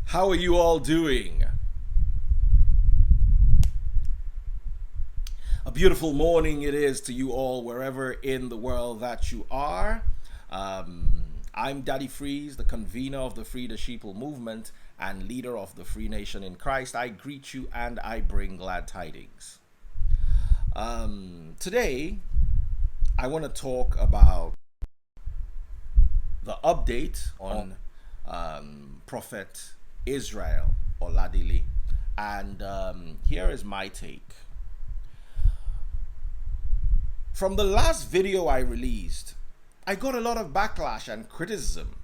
How are you all doing? A beautiful morning it is to you all wherever in the world that you are. I'm Daddy Freeze, the convener of the Free the Sheeple movement and leader of the Free Nation in Christ. I greet you and I bring glad tidings. Today, I want to talk about the update on Prophet Israel Oladele, and here is my take. From the last video I released, I got a lot of backlash and criticism,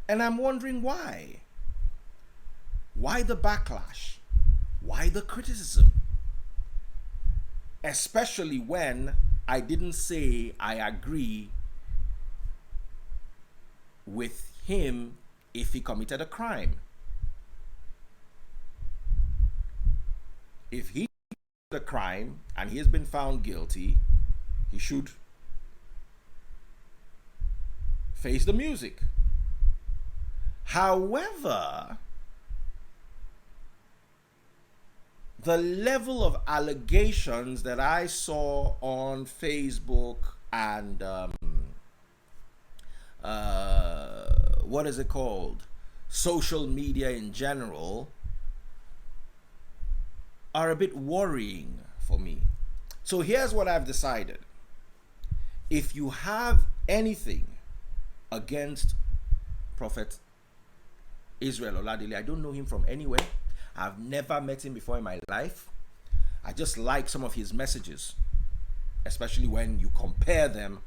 and I'm wondering why. Why the backlash? Why the criticism? Especially when I didn't say I agree with him if he committed a crime. If he committed a crime and he has been found guilty, he should face the music. However, the level of allegations that I saw on Facebook and what is it called? Social media in general are a bit worrying for me. So here's what I've decided. If you have anything against Prophet Israel Oladele, I don't know him from anywhere. I've never met him before in my life. I just like some of his messages, especially when you compare them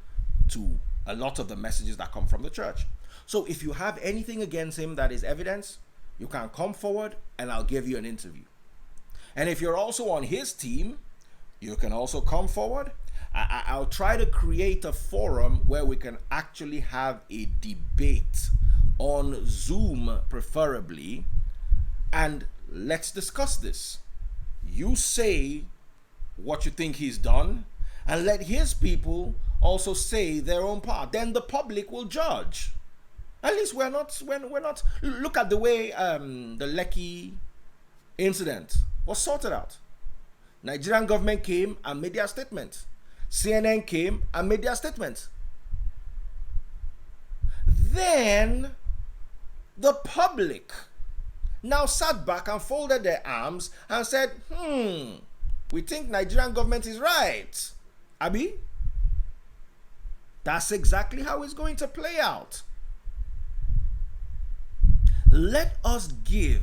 to a lot of the messages that come from the church. So if you have anything against him that is evidence, you can come forward and I'll give you an interview. And if you're also on his team, you can also come forward. I'll try to create a forum where we can actually have a debate on Zoom, preferably, and let's discuss this. You say what you think he's done, and let his people also say their own part. Then the public will judge. At least we're not. Look at the way the Lekki incident was sorted out. Nigerian government came and made their statement. CNN came and made their statement. Then the public now sat back and folded their arms and said, we think Nigerian government is right. Abi? That's exactly how it's going to play out. Let us give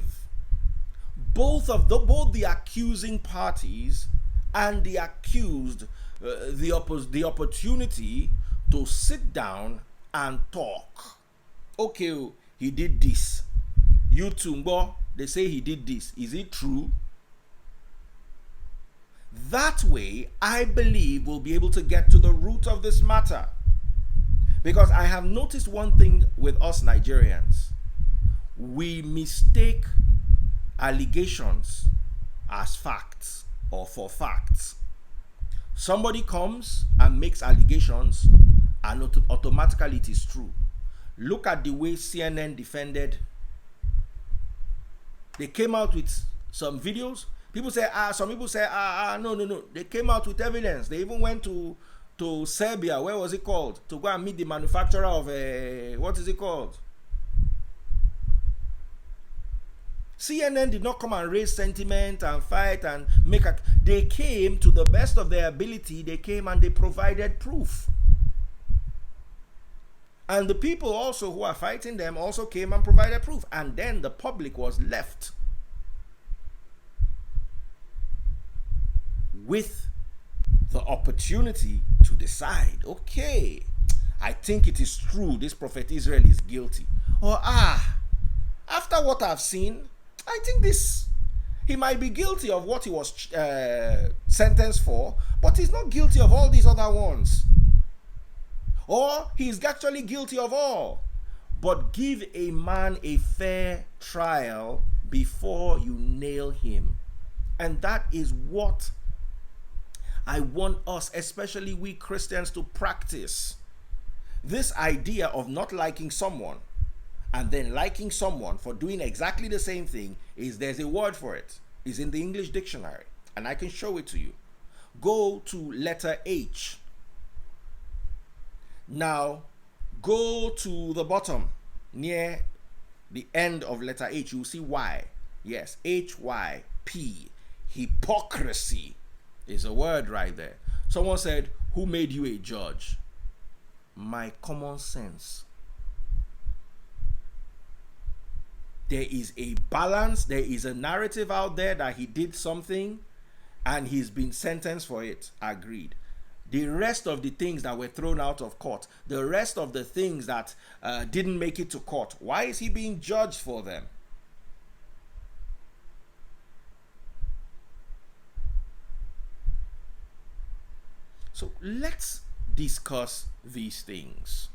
both the accusing parties and the accused the opportunity to sit down and talk. Okay, he did this. You Tumbo, they say he did this. Is it true? That way, I believe we'll be able to get to the root of this matter. Because I have noticed one thing with us Nigerians. We mistake allegations as facts or for facts. Somebody comes and makes allegations and automatically it is true. Look at the way CNN defended. They came out with some videos. People say, some people say, no. They came out with evidence. They even went to Serbia. Where was it called? To go and meet the manufacturer of what is it called? CNN did not come and raise sentiment and fight and they came to the best of their ability. They came and they provided proof. And the people also who are fighting them also came and provided proof. And then the public was left with the opportunity to decide, okay, I think it is true this Prophet Israel is guilty. Or after what I've seen, I think he might be guilty of what he was sentenced for, but he's not guilty of all these other ones. Or he's actually guilty of all. But give a man a fair trial before you nail him. And that is what I want us, especially we Christians, to practice. This idea of not liking someone and then liking someone for doing exactly the same thing, there's a word for it. It's in the English dictionary, and I can show it to you. Go to letter H. Now, go to the bottom near the end of letter H. You'll see Y. Yes, HYP. Hypocrisy is a word right there. Someone said, "Who made you a judge?" My common sense. There is a balance, there is a narrative out there that he did something and he's been sentenced for it. Agreed. The rest of the things that were thrown out of court, the rest of the things that didn't make it to court, why is he being judged for them? So let's discuss these things.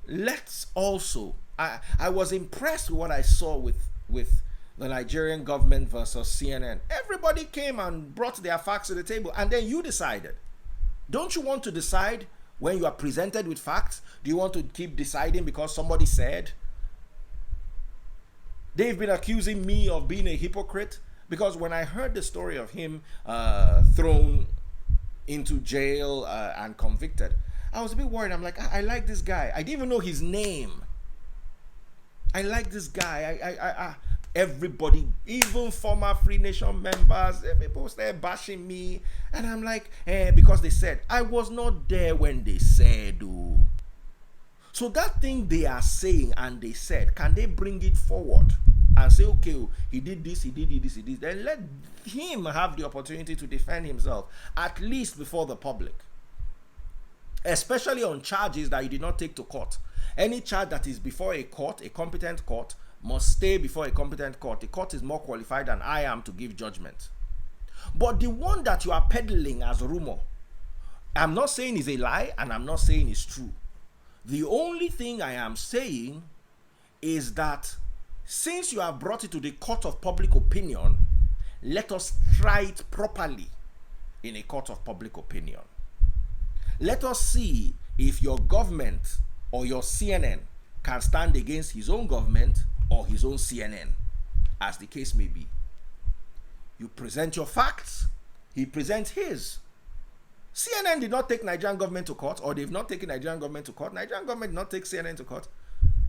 Let's also, I was impressed with what I saw with the Nigerian government versus CNN. Everybody came and brought their facts to the table, and then you decided. Don't you want to decide when you are presented with facts? Do you want to keep deciding because somebody said? They've been accusing me of being a hypocrite because when I heard the story of him thrown into jail and convicted, I was a bit worried. I'm like, I like this guy. I didn't even know his name. I like this guy. Everybody, even former Free Nation members, people started bashing me. And I'm like, because they said, I was not there when they said, oh. So that thing they are saying and they said, can they bring it forward and say, okay, he did this, he did this, he did this. Then let him have the opportunity to defend himself, at least before the public. Especially on charges that he did not take to court. Any charge that is before a court, a competent court, must stay before a competent court. The court is more qualified than I am to give judgment. But the one that you are peddling as rumor, I'm not saying is a lie and I'm not saying it's true. The only thing I am saying is that since you have brought it to the court of public opinion, let us try it properly in a court of public opinion. Let us see if your government or your CNN can stand against his own government or his own CNN, as the case may be. You present your facts, he presents his. CNN did not take Nigerian government to court, or they've not taken Nigerian government to court. Nigerian government did not take CNN to court.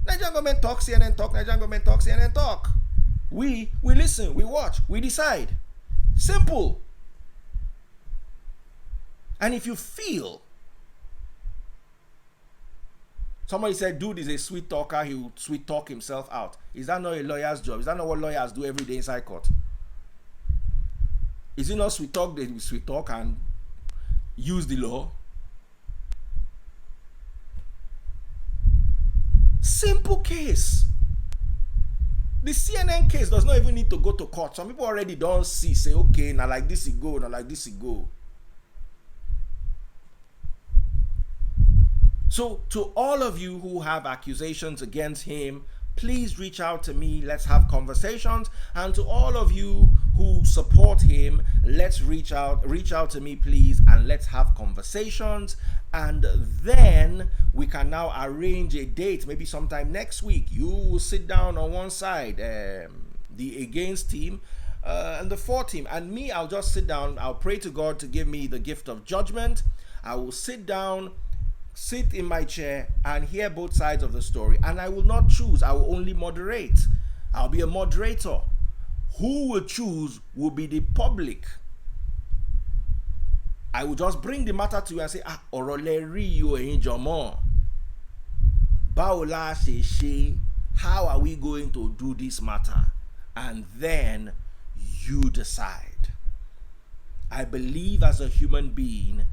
Nigerian government talk, CNN talk, Nigerian government talk, CNN talk. We listen, we watch, we decide. Simple. And if you feel, somebody said, dude is a sweet talker, he will sweet talk himself out. Is that not a lawyer's job? Is that not what lawyers do every day inside court? Is it not sweet talk? They will sweet talk and use the law. Simple case. The CNN case does not even need to go to court. Some people already don't see, say, okay, now like this it go, now like this it go. So to all of you who have accusations against him, please reach out to me. Let's have conversations. And to all of you who support him, let's reach out to me, please, and let's have conversations. And then we can now arrange a date, maybe sometime next week. You will sit down on one side, the against team, and the for team. And me, I'll just sit down. I'll pray to God to give me the gift of judgment. I will sit down, sit in my chair and hear both sides of the story, and I will not choose. I will only moderate. I'll be a moderator. Who will choose will be the public. I will just bring the matter to you and say, Oladele yo enjomo. Baola she, how are we going to do this matter? And then you decide. I believe as a human being,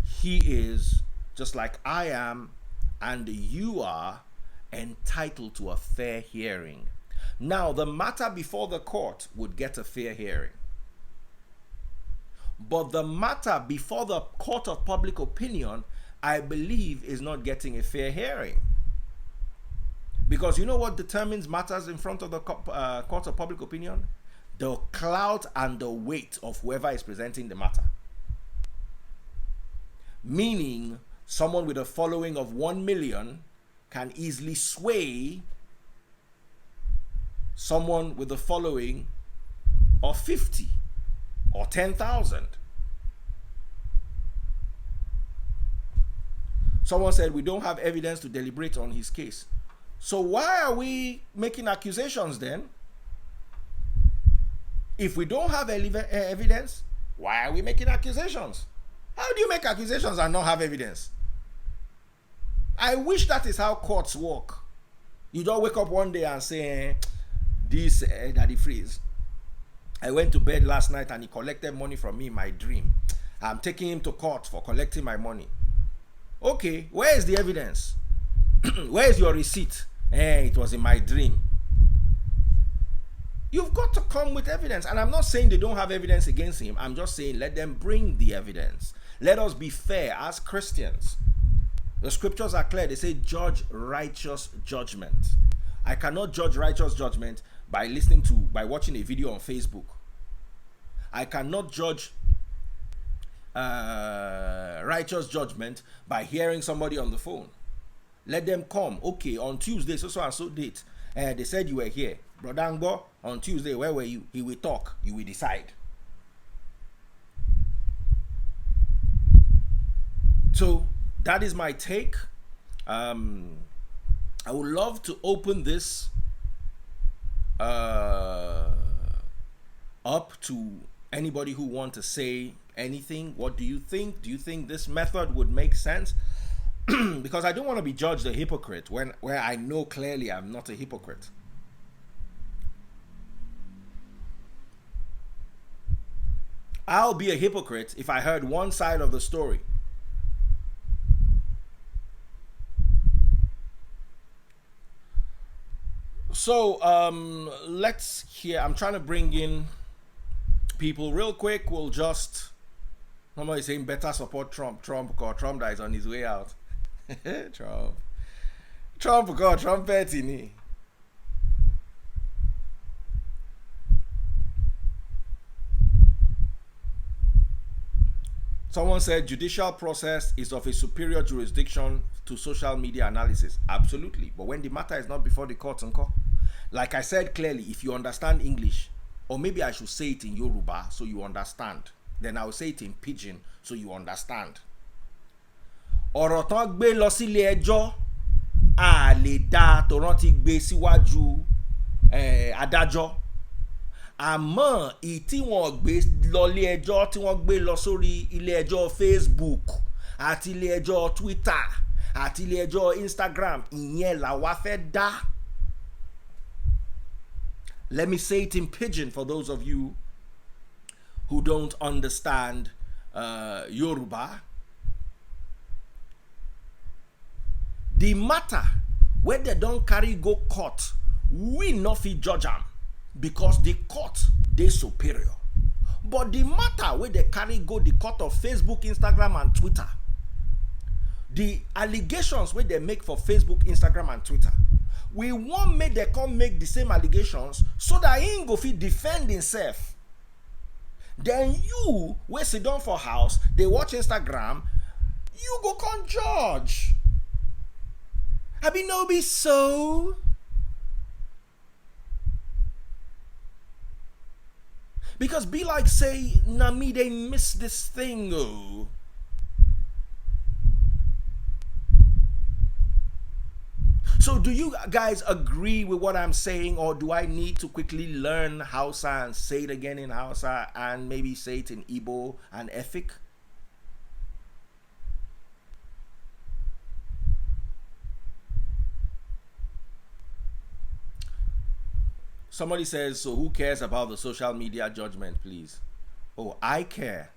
he is, just like I am and you are, entitled to a fair hearing. Now, the matter before the court would get a fair hearing. But the matter before the court of public opinion, I believe, is not getting a fair hearing. Because you know what determines matters in front of the court of public opinion? The clout and the weight of whoever is presenting the matter. Meaning, someone with a following of 1 million can easily sway someone with a following of 50 or 10,000. Someone said we don't have evidence to deliberate on his case. So why are we making accusations then? If we don't have evidence, why are we making accusations? How do you make accusations and not have evidence? I wish that is how courts work. You don't wake up one day and say, this Daddy Freeze, I went to bed last night and he collected money from me in my dream. I'm taking him to court for collecting my money. Okay, where is the evidence? Where is your receipt? It was in my dream. You've got to come with evidence. And I'm not saying they don't have evidence against him. I'm just saying let them bring the evidence. Let us be fair as Christians. The scriptures are clear. They say judge righteous judgment. I cannot judge righteous judgment by watching a video on Facebook. I cannot judge righteous judgment by hearing somebody on the phone. Let them come. Okay, on Tuesday, so and so date. They said you were here. Brother Angbo, on Tuesday, where were you? He will talk. You will decide. So that is my take. I would love to open this up to anybody who want to say anything. What do you think? Do you think this method would make sense? Because I don't want to be judged a hypocrite where I know clearly I'm not a hypocrite. I'll be a hypocrite if I heard one side of the story. So let's hear. I'm trying to bring in people real quick. We'll just, somebody saying better support Trump because Trump that is on his way out. Trump because Trump petty. Someone said judicial process is of a superior jurisdiction to social media analysis. Absolutely. But when the matter is not before the courts, like I said clearly, if you understand English, or maybe I should say it in Yoruba so you understand, then I will say it in Pidgin so you understand. Ọ̀rọ̀ tán gbé lọ sílé ẹjọ́ a lè dá torán ti gbé síwájú adájọ́. Àmọ́ tí wọ́n gbé lọ ilé ẹjọ́ tí wọ́n gbé lọ sórí ilé ẹjọ́ Facebook àti ilé ẹjọ́ Twitter àti ilé ẹjọ́ Instagram ìyẹn làwa fẹ́ dá. Let me say it in Pidgin for those of you who don't understand Yoruba. The matter where they don't carry go court, we not fit judge am because the court they superior. But the matter where they carry go the court of Facebook, Instagram, and Twitter, the allegations where they make for Facebook, Instagram, and Twitter, we want make they come make the same allegations so that he ain't go fit defend himself. Then you, where sit down for house, they watch Instagram, you go come judge. I be no be so. Because be like say, na me they miss this thing oh. So do you guys agree with what I'm saying, or do I need to quickly learn Hausa and say it again in Hausa and maybe say it in Igbo and Efik? Somebody says, so who cares about the social media judgment, please? Oh, I care.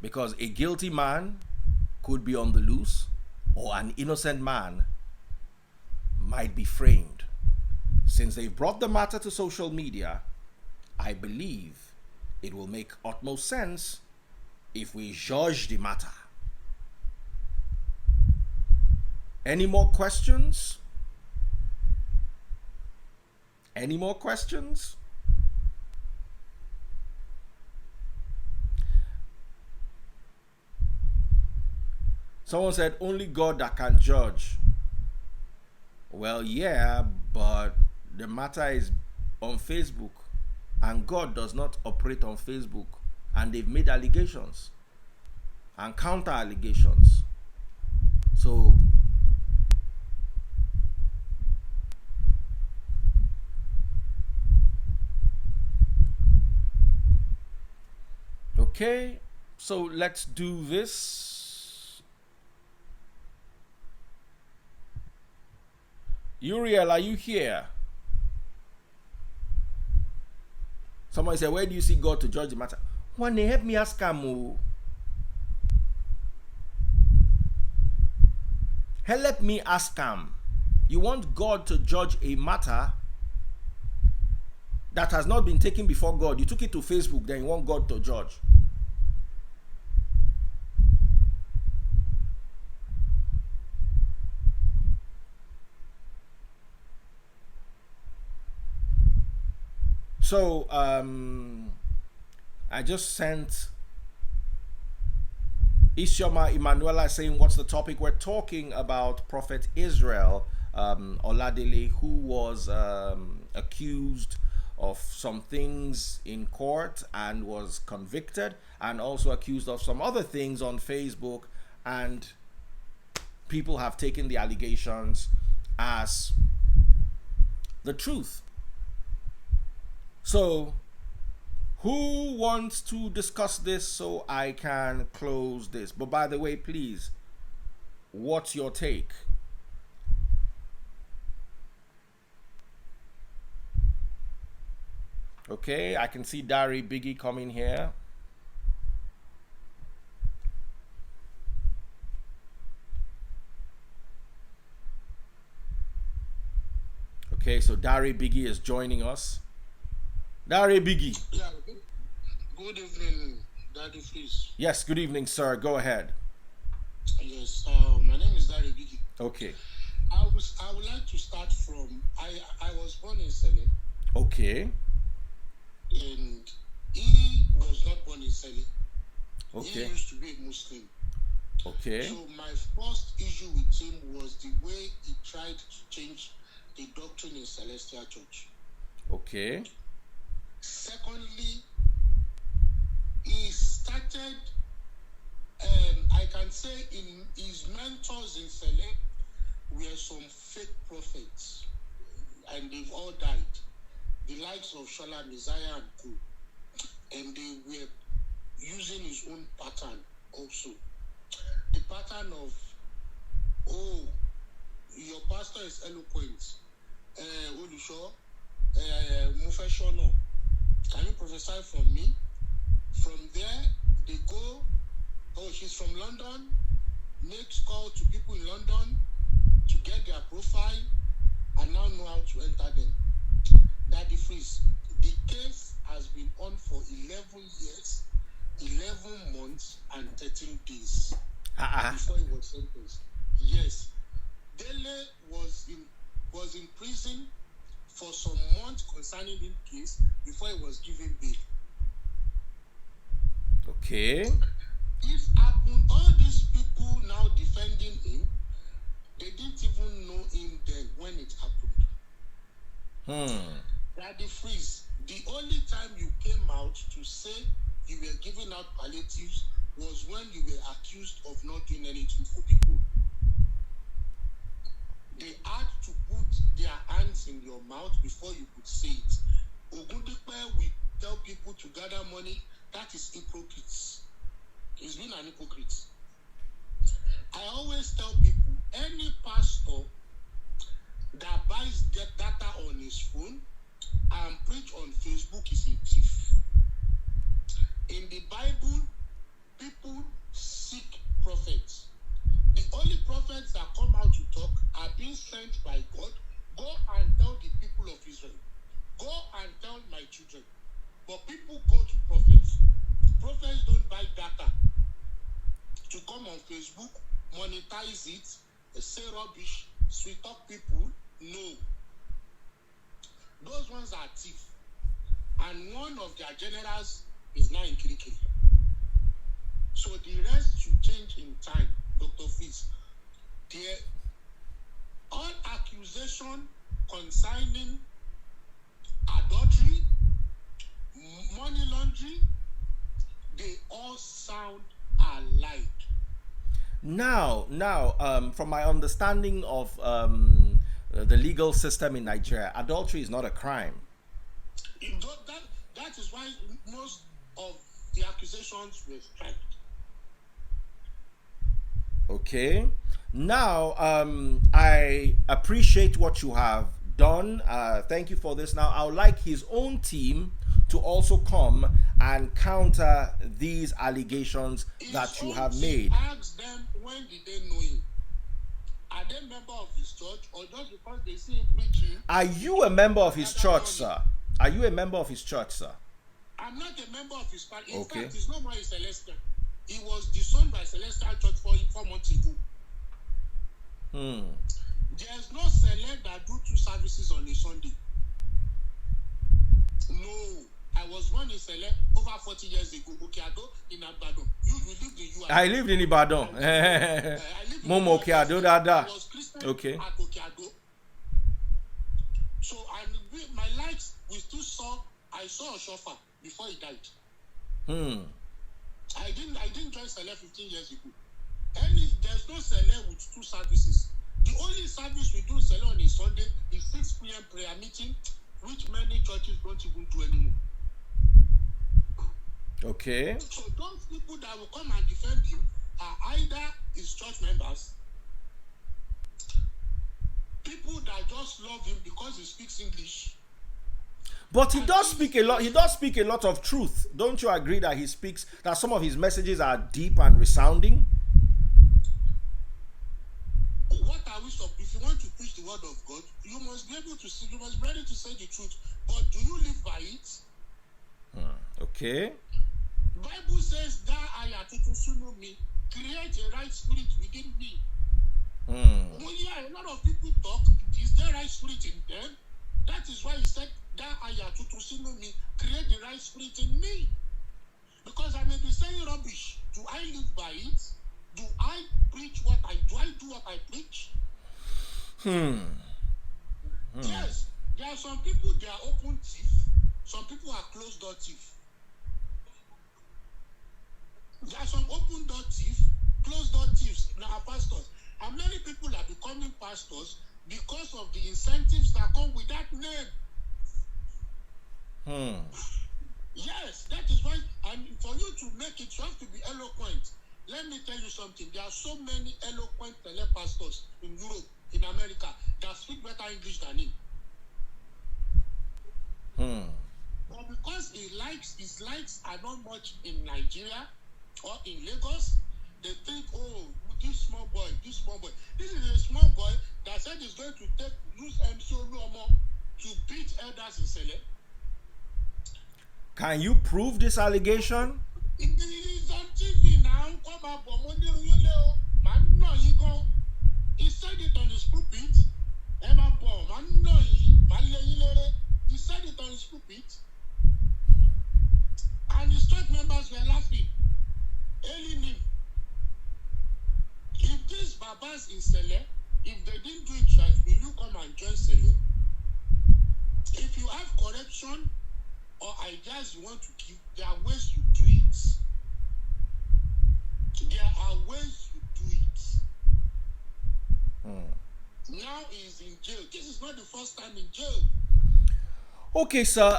Because a guilty man could be on the loose, or an innocent man might be framed. Since they've brought the matter to social media, I believe it will make utmost sense if we judge the matter. Any more questions? Any more questions? Someone said only God that can judge. Well, yeah, but the matter is on Facebook, and God does not operate on Facebook, and they've made allegations and counter allegations. So okay, so let's do this. Uriel, are you here? Somebody said, where do you see God to judge the matter? When they help me ask him, help me ask him. You want God to judge a matter that has not been taken before God. You took it to Facebook, then you want God to judge. So I just sent Isioma Emanuela saying, what's the topic? We're talking about Prophet Israel Oladele, who was accused of some things in court and was convicted, and also accused of some other things on Facebook, and people have taken the allegations as the truth. So who wants to discuss this so I can close this? But by the way, please, what's your take? Okay, I can see Diary Biggie coming here. Okay, so Diary Biggie is joining us. Diary Biggie. Yeah, good evening, Daddy Freeze. Yes, good evening, sir. Go ahead. Yes, my name is Diary Biggie. Okay. I would like to start from, I was born in Sele. Okay. And he was not born in Sele. Okay. He used to be a Muslim. Okay. So my first issue with him was the way he tried to change the doctrine in Celestial Church. Okay. Secondly, he started, I can say in his mentors in Sele were some fake prophets, and they've all died. The likes of Shola, Messiah, and Co. And they were using his own pattern also. The pattern of, oh, your pastor is eloquent. Olusho, Mufeshono. Can you prophesy from me? From there, they go, oh, she's from London, makes call to people in London to get their profile, and now know how to enter them. Daddy Freeze, the case has been on for 11 years, 11 months, and 13 days before he was sentenced. Yes. Dele was in prison for some months concerning the case before he was given bail. Okay. If happened, all these people now defending him, they didn't even know him then when it happened. Daddy Freeze, the only time you came out to say you were giving out palliatives was when you were accused of not doing anything for people. They had to put their hands in your mouth before you could say it. Ogundipe will tell people to gather money. That is hypocrites. He's been an hypocrite. I always tell people, any pastor that buys data on his phone and preach on Facebook is a thief. In the Bible, people seek prophets. The only prophets that come out to talk are being sent by God. Go and tell the people of Israel. Go and tell my children. But people go to prophets. Prophets don't buy data to come on Facebook, monetize it, say rubbish, sweet talk people. No. Those ones are thieves. And one of their generals is now in Kirikiri. So the rest should change in time, Dr. Fitz. All accusation concerning adultery Now, from my understanding of the legal system in Nigeria, adultery is not a crime. That is why most of the accusations were struck. Okay. Now, I appreciate what you have done. Thank you for this. Now, I would like his own team to also come and counter these allegations that you have made. Ask them, when did they know him? Are they member of his church, or just because they see him preaching? Are you a member of his church, sir? Are you a member of his church, sir? I'm not a member of his party. In Okay. fact, he's not my Celestial. He was disowned by Celestial Church 4 months ago. There's no select that do 2 services on a Sunday. No. I was born in Select over 40 years ago. Okeado in Ibadan. You lived in UI. I lived in Ibadan. Momo Okeado, Dada. I was Christian Okay. at Okeado. So, and my lights, I saw a chauffeur before he died. I didn't join Select 15 years ago. There's no Select with 2 services. The only service we do in Select on a Sunday is 6 p.m. prayer meeting, which many churches don't even do anymore. Okay. So those people that will come and defend him are either his church members, people that just love him because he speaks English. But he does speak a lot. He does speak a lot of truth. Don't you agree that that some of his messages are deep and resounding? What are we supposed? If you want to preach the word of God, you must be able to see. You must be ready to say the truth. But do you live by it? Okay. Bible says that ayah to me, create a right spirit within me. Well, yeah, a lot of people talk. Is there right spirit in them? That is why he said that ayah to me, create the right spirit in me. Because I may be saying rubbish. Do I live by it? Do I preach what I do? I do what I preach? Yes, there are some people, they are open thief. Some people are closed door thief. There are some open door thief, closed door thieves. Now are pastors. And many people are becoming pastors because of the incentives that come with that name. Yes, that is why, and for you to make it, you have to be eloquent. Let me tell you something. There are so many eloquent pastors in Europe, in America, that speak better English than him. But because his likes are not much in Nigeria or in Lagos, they think, oh, this small boy. This is a small boy that said he's going to use MC Oluomo to beat elders in Sele. Can you prove this allegation? It is on TV now. He said it on his pulpit. He said it on his pulpit. And his church members were laughing. Hailing him. If these babas in Sele, if they didn't do it right, will you come and join Sele? If you have correction or ideas you want to give, there are ways you do it. There are ways you do it. Now he's in jail. This is not the first time in jail. Okay, sir.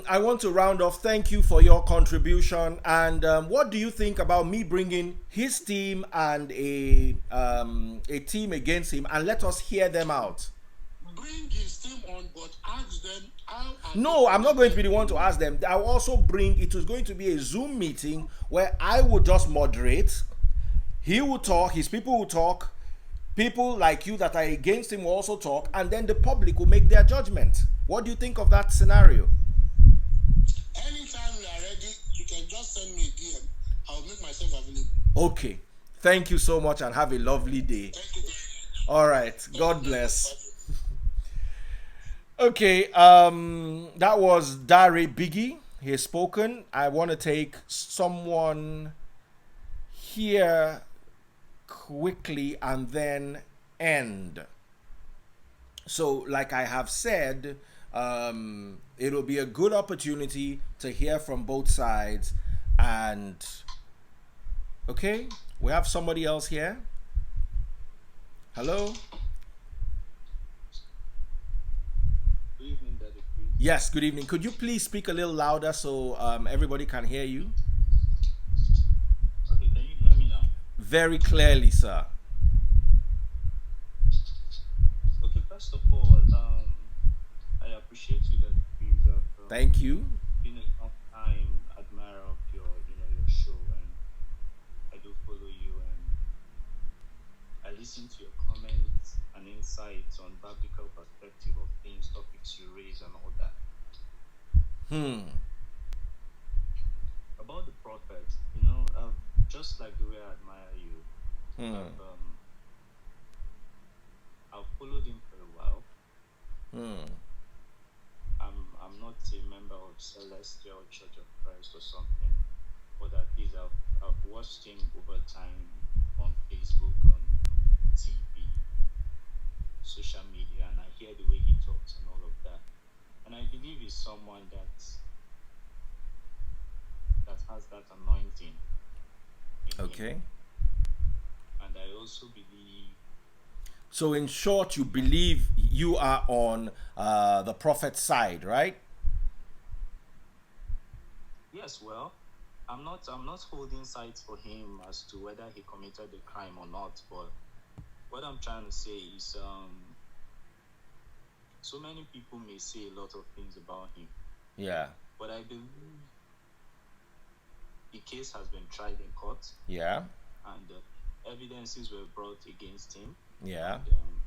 I want to round off. Thank you for your contribution. And what do you think about me bringing his team and a team against him, and let us hear them out? Bring his team on, but ask them how. No, I'm not going to be the one to ask them. I'll also bring. It was going to be a Zoom meeting where I would just moderate. He will talk. His people will talk. People like you that are against him will also talk, and then the public will make their judgment. What do you think of that scenario? Anytime you are ready, you can just send me a DM. I'll make myself available. Okay. Thank you so much and have a lovely day. Thank you very much. All right. God bless. Okay. That was Diary Biggie. He has spoken. I want to take someone here quickly and then end. So, like I have said, it'll be a good opportunity to hear from both sides. And okay, We have somebody else here. Hello? Good evening, Daddy. Please. Yes, good evening. Could you please speak a little louder so everybody can hear you? Okay, can you hear me now? Very clearly, sir. Okay, first of all, I appreciate you, Daddy. Please, I've Thank you. been a long time admirer of your show, and I do follow you, and I listen to your comments and insights on biblical perspective of things, topics you raise, and all that. About the prophet, just like the way I admire you, I've followed him for a while. I'm not a member of Celestial Church of Christ or something, but at least I've watched him over time on Facebook, on TV, social media, and I hear the way he talks and all of that. And I believe he's someone that has that anointing in Okay. him. And I also believe. So in short, you believe you are on the prophet's side, right? Yes, well, I'm not holding sides for him as to whether he committed the crime or not, but what I'm trying to say is so many people may say a lot of things about him. Yeah. But I believe the case has been tried in court. Yeah. And evidences were brought against him. Yeah. And,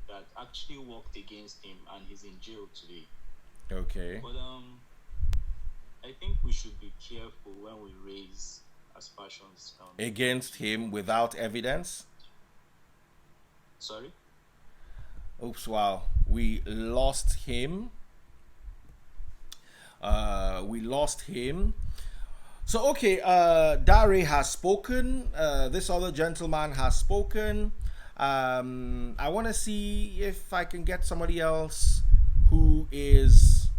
that actually worked against him, and he's in jail today. Okay. But I think we should be careful when we raise aspersions against him without evidence. Sorry? Oops, wow. We lost him. So, okay, Diary has spoken. This other gentleman has spoken. I want to see if I can get somebody else who is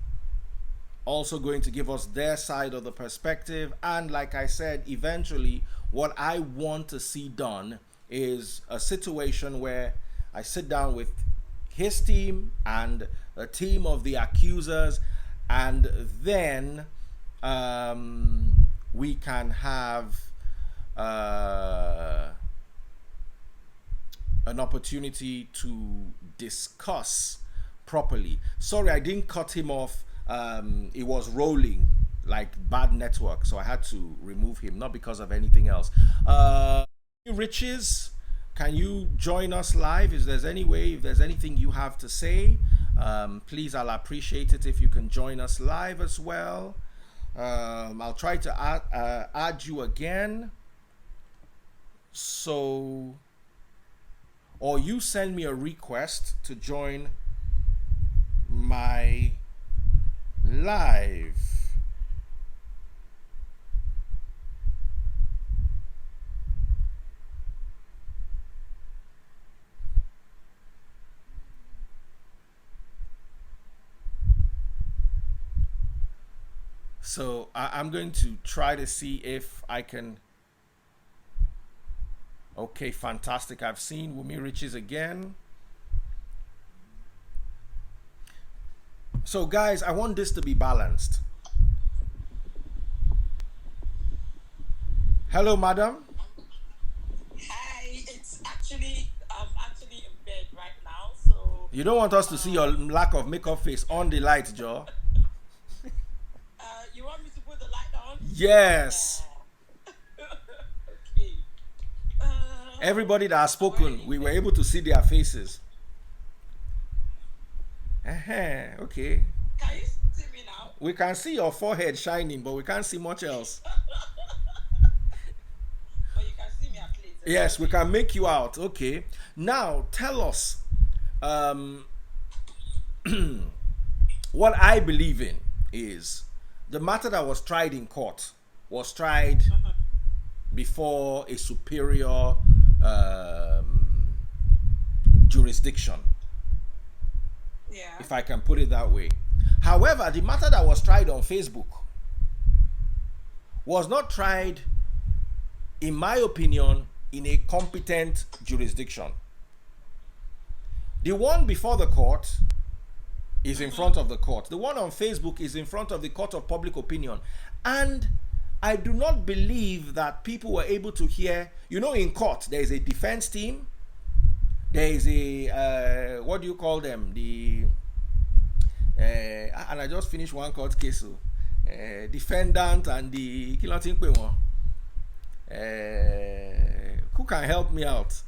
also going to give us their side of the perspective. And like I said, eventually what I want to see done is a situation where I sit down with his team and a team of the accusers, and then we can have an opportunity to discuss properly. Sorry, I didn't cut him off. It was rolling like bad network, so I had to remove him, not because of anything else. Riches, can you join us live? If there's anything you have to say, please, I'll appreciate it if you can join us live as well. I'll try to add you again. So, or you send me a request to join my live. So I'm going to try to see if I can. Okay, fantastic. I've seen Wumi Riches again. So guys, I want this to be balanced. Hello, madam. Hi, I'm actually in bed right now, so You don't want us to see your lack of makeup face on the light, Joe. you want me to put the light on? Yes. Okay. Everybody that has spoken, we were able to see their faces. Okay. Can you see me now? We can see your forehead shining, but we can't see much else. But you can see me at least. Yes, we can make you out. Okay. Now, tell us what I believe in is the matter that was tried in court was tried before a superior jurisdiction. Yeah. If I can put it that way. However, the matter that was tried on Facebook was not tried in my opinion, in a competent jurisdiction. The one before the court is in front of the court. The one on Facebook is in front of the court of public opinion. And I do not believe that people were able to hear, in court, there is a defense team. There is a, what do you call them? And I just finished one court case. Defendant and the who can help me out?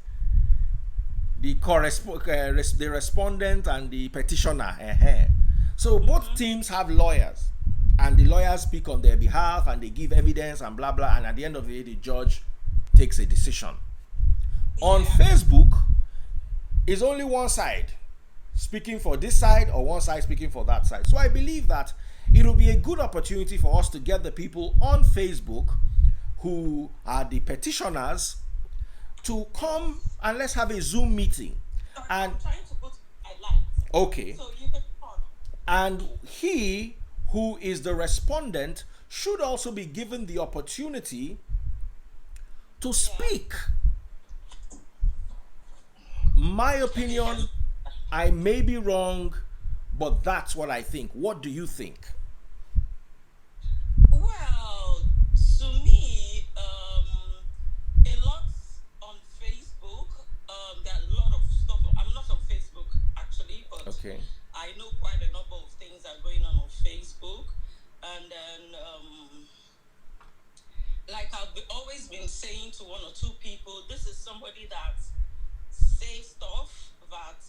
The respondent and the petitioner. So both teams have lawyers, and the lawyers speak on their behalf and they give evidence and blah blah, and at the end of the day the judge takes a decision. On Facebook is only one side speaking for this side or one side speaking for that side. So I believe that it will be a good opportunity for us to get the people on Facebook who are the petitioners to come and let's have a Zoom meeting. And I'm trying to put my light. okay. So you can talk. And he who is the respondent should also be given the opportunity to speak. My opinion, I may be wrong, but that's what I think. What do you think? Well, to me, a lot on Facebook. There are a lot of stuff. I'm not on Facebook actually, but Okay. I know quite a number of things are going on Facebook. And then, like always been saying to one or two people, this is somebody that says stuff that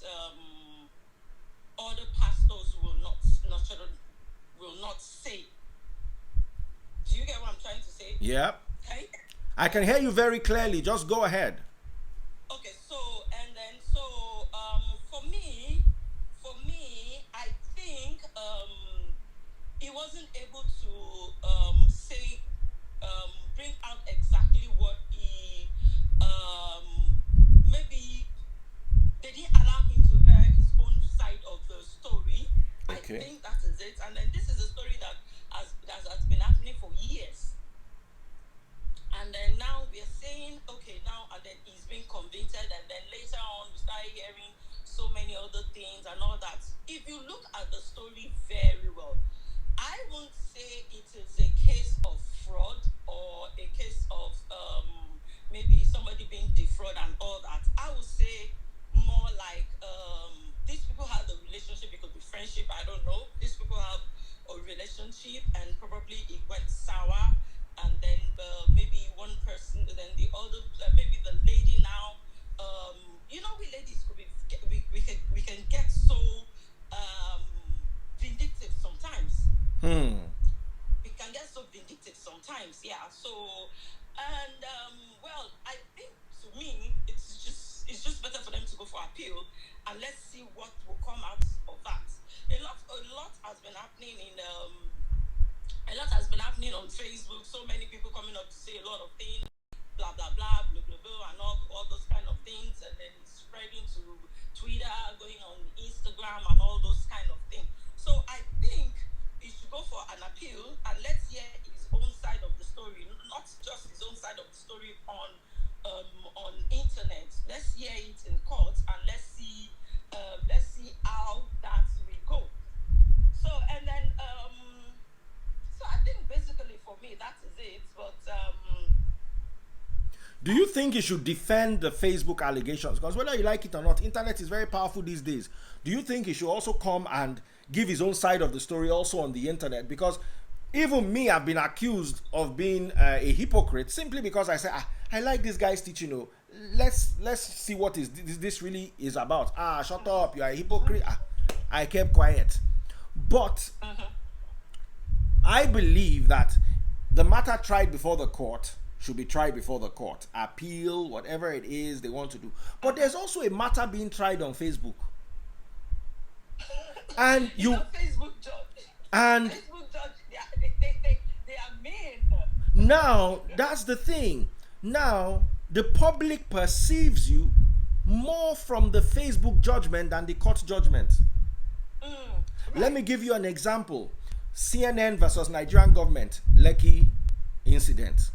other pastors will not say. Do you get what I'm trying to say? Yeah. Okay. I can hear you very clearly. Just go ahead. Okay. So for me, I think he wasn't able to say bring out exactly what he maybe they didn't allow him to hear his own side of the story. Okay. I think that is it. And then this is a story that has been happening for years. And then now we are saying, okay, now and then he's been convicted, and then later on we start hearing so many other things and all that. If you look at the story very well, I won't say it is a case of fraud or a case of maybe somebody being defrauded and all that. I would say more like these people have a relationship. It could be friendship, I don't know. These people have a relationship and probably it went sour, and then maybe one person, then the other, maybe the lady now, we ladies could be, we can get so vindictive sometimes. We can get so vindictive sometimes, yeah. So, and well, I think to me, it's just better for them to go for appeal, and let's see what will come out of that. A lot has been happening on Facebook. So many people coming up to say a lot of things, blah blah blah, blah blah blah, and all those kind of things, and then it's spreading to Twitter, going on Instagram, and all those kind of things. So I think he should go for an appeal, and let's hear his own side of the story, not just his own side of the story on internet. Let's hear it in court, and let's see how that will go. So and then so I think basically for me that is it. But Do you think he should defend the Facebook allegations? Because whether you like it or not, internet is very powerful these days. Do you think he should also come and give his own side of the story also on the internet? Because even me, I've been accused of being a hypocrite simply because I say, I like this guy's teaching. Let's see what this really is about. Shut up, you are a hypocrite. I kept quiet. But I believe that the matter tried before the court should be tried before the court. Appeal, whatever it is they want to do. But there's also a matter being tried on Facebook. And Facebook judge. And Facebook judge, they are mean. now that's the thing. Now the public perceives you more from the Facebook judgment than the court judgment. Let me give you an example. CNN versus Nigerian government, Lekki incident.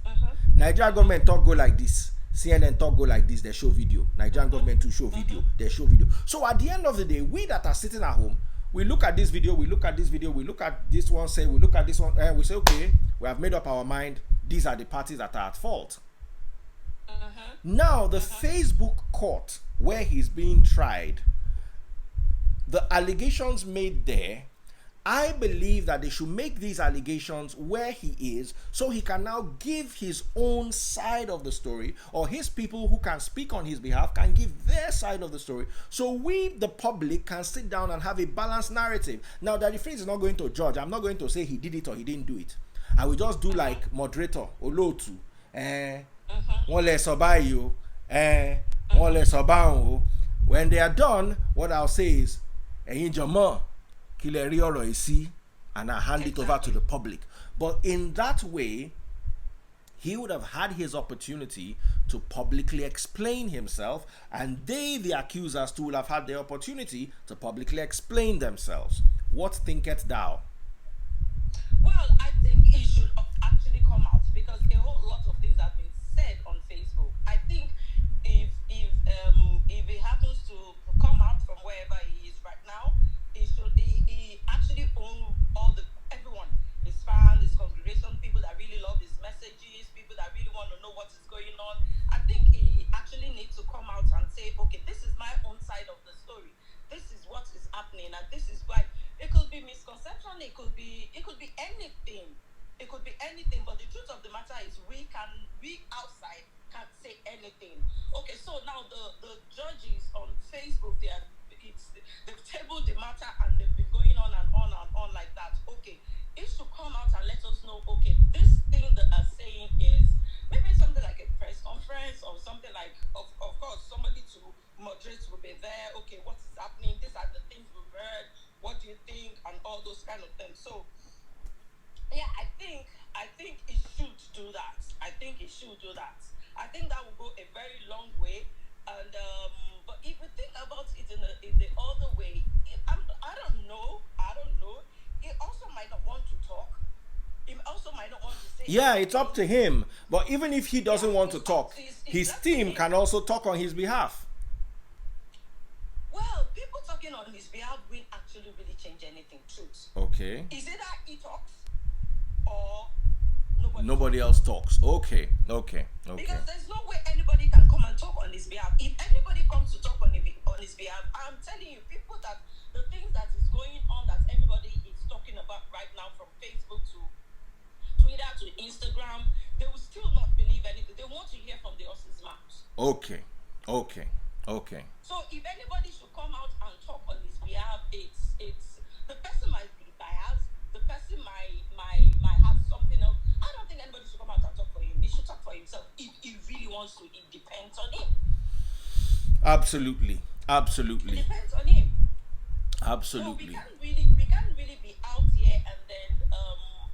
Nigerian government talk go like this. CNN talk go like this. They show video. Nigerian government to show video. They show video. So at the end of the day, we that are sitting at home, we look at this video. We look at this video. We look at this one. Say we look at this one. And we say, okay, we have made up our mind. These are the parties that are at fault. Now the Facebook court where he's being tried, the allegations made there, I believe that they should make these allegations where he is, so he can now give his own side of the story, or his people who can speak on his behalf can give their side of the story, so we, the public, can sit down and have a balanced narrative. Now, Daddy Freeze is not going to judge. I'm not going to say he did it or he didn't do it. I will just do like moderator, Olotu, one less obayo, one less obao. When they are done, what I'll say is, and I hand it over to the public. But in that way, he would have had his opportunity to publicly explain himself, and they, the accusers too, will have had the opportunity to publicly explain themselves. What thinkest thou? Well, I think it should actually come out, because a whole lot of things have been said on Facebook. I think if it happens to come out from wherever he is right now, he actually own everyone, his fans, his congregation, people that really love his messages, people that really want to know what is going on. I think he actually needs to come out and say, okay, this is my own side of the story. This is what is happening, and this is why. It could be misconception, it could be anything. It could be anything, but the truth of the matter is we outside can't say anything. Okay, so now the judges on Facebook, they've tabled the matter and they've been going on and on and on like that. Okay, it should come out and let us know, okay, this thing that are saying is maybe something like a press conference or something like, of course, somebody to moderate will be there. Okay, what is happening? These are the things we've heard. What do you think? And all those kind of things. So, yeah, I think it should do that. I think that will go a very long way. And but if you think about it in the other way, I don't know. He also might not want to talk. He also might not want to say. Yeah, it's up to him. But even if he doesn't want to talk, his team can also talk on his behalf. Well, people talking on his behalf will actually really change anything. Truth. Okay. Is it that he talks or nobody else talks? Okay. Because there's no way anybody can come and talk on his behalf. If anybody comes to talk on his behalf, I'm telling you, people, that the things that is going on, that everybody is talking about right now, from Facebook to Twitter to Instagram, they will still not believe anything. They want to hear from the horse's mouth. Okay. So if anybody should come out and talk on his behalf, it's the person might be biased, the person might have something else. I don't think anybody should come out and talk for him. He should talk for himself. If he really wants to, it depends on him. Absolutely. It depends on him. Absolutely. So we can't really be out here and then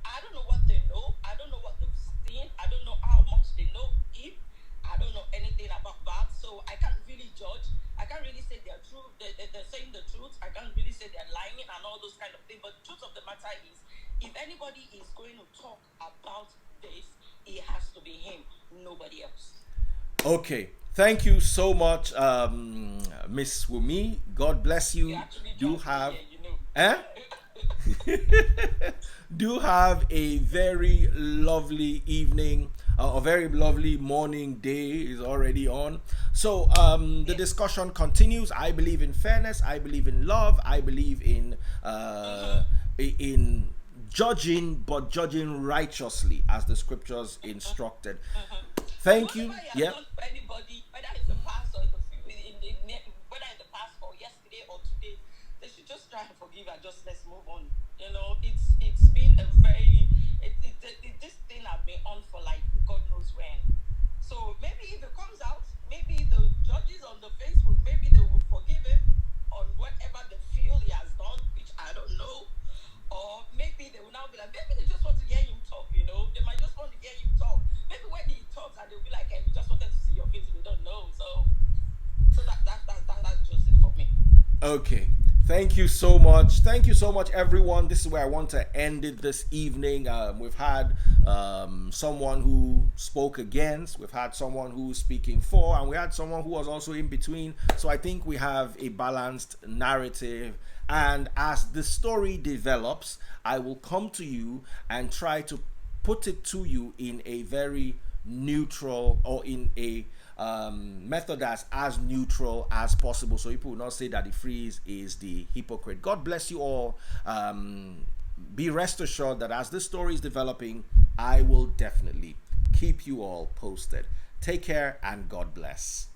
I don't know what they know. I don't know what they've seen. I don't know how much they know him. I don't know anything about that. So I can't really judge. I can't really say they're true. They're saying the truth. I can't really say they're lying and all those kind of things. But the truth of the matter is, if anybody is going to talk about this, it has to be him, nobody else. Okay. Thank you so much, Miss Wumi. God bless you. Do have, do have a very lovely evening. A very lovely morning. Day is already on. So the discussion continues. I believe in fairness. I believe in love. I believe in judging, but judging righteously, as the scriptures instructed. Thank you. Yeah. Anybody, whether it's the past or whether it's the past or yesterday or today, they should just try and forgive and just let's move on. You know, it's been a very this thing has been on for like God knows when. So maybe if it comes out, maybe the judges on the Facebook, maybe they will forgive him on whatever they feel he has done, which I don't know. Or maybe they will now be like, maybe they just want to hear him talk, you know. They might just want to hear him talk. Maybe when he talks and they'll be like, hey, we just wanted to see your face, we don't know. So that's just it for me. Okay. Thank you so much. Thank you so much, everyone. This is where I want to end it this evening. We've had someone who spoke against, we've had someone who's speaking for, and we had someone who was also in between. So I think we have a balanced narrative. And as the story develops, I will come to you and try to put it to you in a very neutral, or in a method that's as neutral as possible, so people will not say that the freeze is the hypocrite. God bless you all. Be rest assured that as this story is developing, I will definitely keep you all posted. Take care and God bless.